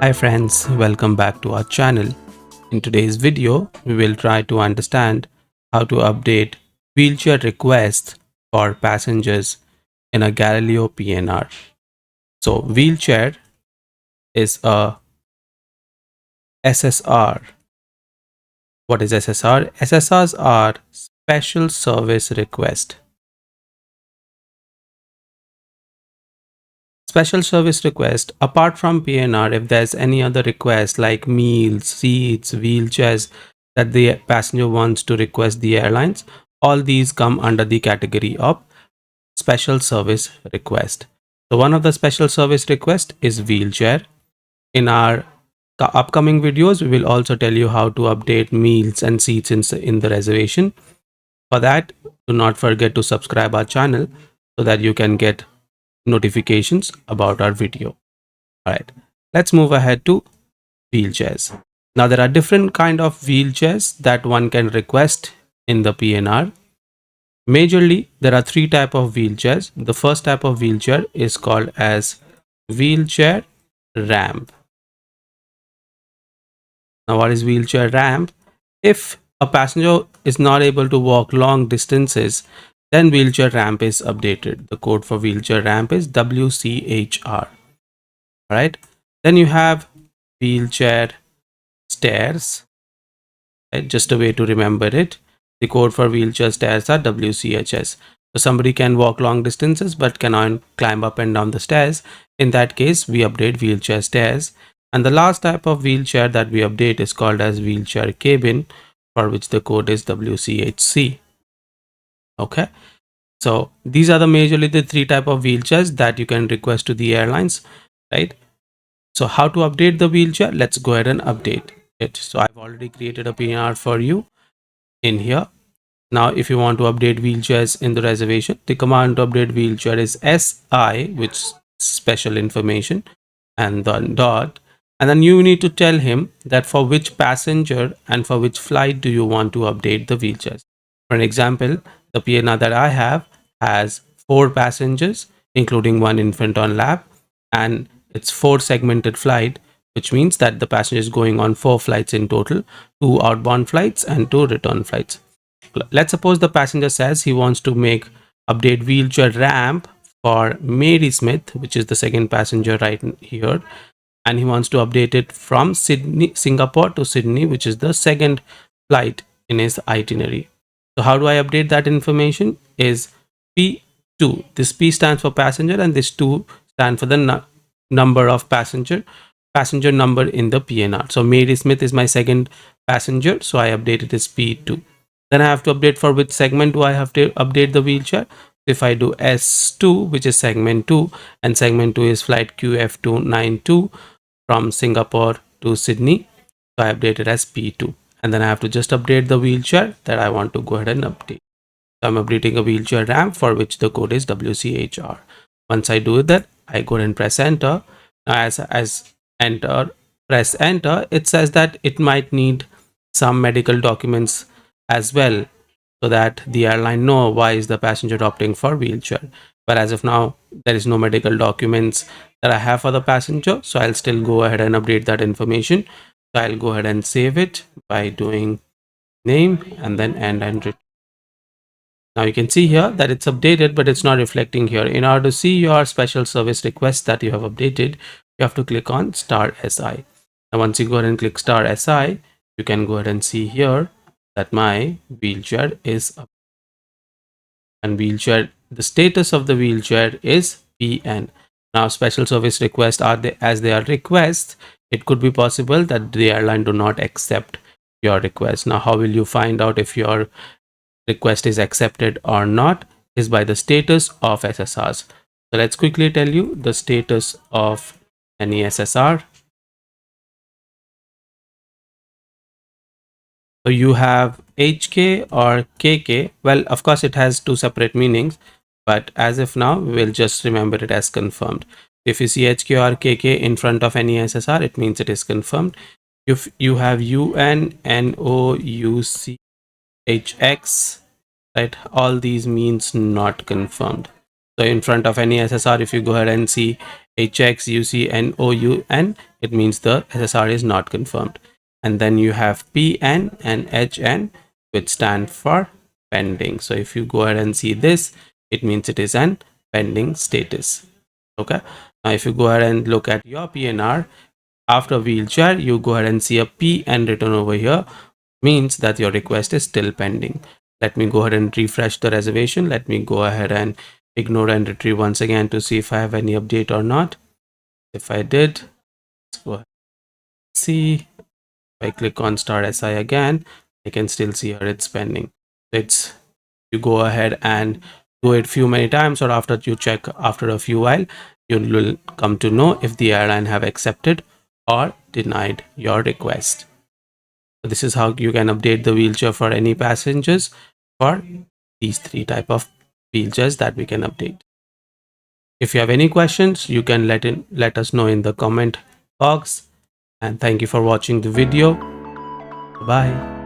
Hi friends, welcome back to our channel. In today's video, we will try to understand how to update wheelchair requests for passengers in a Galileo PNR. So wheelchair is a SSR. What is SSR? SSRs are special service request. Special service request, apart from PNR, if there's any other request like meals, seats, wheelchairs that the passenger wants to request the airlines, all these come under the category of special service request. So one of the special service request is wheelchair. In our upcoming videos, we will also tell you how to update meals and seats in the reservation. For that, do not forget to subscribe our channel so that you can get notifications about our video. All right, let's move ahead to wheelchairs. Now there are different kind of wheelchairs that one can request in the PNR. Majorly, there are three type of wheelchairs. The first type of wheelchair is called as wheelchair ramp. Now what is wheelchair ramp? If a passenger is not able to walk long distances, then wheelchair ramp is updated. The code for wheelchair ramp is WCHR. Right, then you have wheelchair stairs, right? Just a way to remember it, the code for wheelchair stairs are WCHS. So somebody can walk long distances but cannot climb up and down the stairs. In that case, we update wheelchair stairs. And the last type of wheelchair that we update is called as wheelchair cabin, for which the code is WCHC. Okay, so these are the majorly the three type of wheelchairs that you can request to the airlines, right? So how to update the wheelchair? Let's go ahead and update it. So I've already created a PNR for you in here. Now, if you want to update wheelchairs in the reservation, the command to update wheelchair is SI, which is special information, and then dot. And then you need to tell him that for which passenger and for which flight do you want to update the wheelchairs. For an example, the PNR that I have has 4 passengers, including 1 infant on lap, and it's 4 segmented flight, which means that the passenger is going on 4 flights in total, 2 outbound flights and 2 return flights. Let's suppose the passenger says he wants to make update wheelchair ramp for Mary Smith, which is the second passenger right here, and he wants to update it from Singapore to Sydney, which is the second flight in his itinerary. So how do I update that information? Is P2. This P stands for passenger and this 2 stand for the number of passenger number in the PNR. So Mary Smith is my second passenger, so I update it as P2. Then I have to update for which segment do I have to update the wheelchair. If I do S2, which is segment 2, and segment 2 is flight QF292 from Singapore to Sydney, so I update it as P2. And then I have to just update the wheelchair that I want to go ahead and update. So I'm updating a wheelchair ramp for which the code is WCHR. Once I do that, I go ahead and press enter. Now as press enter, it says that it might need some medical documents as well, so that the airline know why is the passenger opting for wheelchair. But as of now, there is no medical documents that I have for the passenger, so I'll still go ahead and update that information. So I'll go ahead and save it by doing name and then end and return. Now you can see here that it's updated, but it's not reflecting here. In order to see your special service request that you have updated, you have to click on star SI. And once you go ahead and click star SI, you can go ahead and see here that my wheelchair is up. And wheelchair, the status of the wheelchair is PN. Now special service requests are as they are requests, it could be possible that the airline do not accept your request. Now how will you find out if your request is accepted or not? Is by the status of SSRs. So let's quickly tell you the status of any SSR. So you have HK or KK. Well, of course, it has 2 separate meanings, but as of now, we'll just remember it as confirmed. If you see HK or KK in front of any SSR, it means it is confirmed. If you have UN, NO, UC, HX, right, all these means not confirmed. So in front of any SSR, if you go ahead and see HXUCNOUN, it means the SSR is not confirmed. And then you have PN and HN, which stand for pending. So if you go ahead and see this, it means it is an pending status. Okay. Now if you go ahead and look at your PNR, after wheelchair, you go ahead and see a PN written over here, means that your request is still pending. Let me go ahead and refresh the reservation. Let me go ahead and ignore and retrieve once again to see if I have any update or not. If I did, let's go ahead and see. If I click on start SI again, I can still see here it's pending. It's, you go ahead and do it few many times, or after you check after a few while, you will come to know if the airline have accepted or denied your request. So this is how you can update the wheelchair for any passengers for these three type of wheelchairs that we can update. If you have any questions, you can let us know in the comment box. And thank you for watching the video. Bye.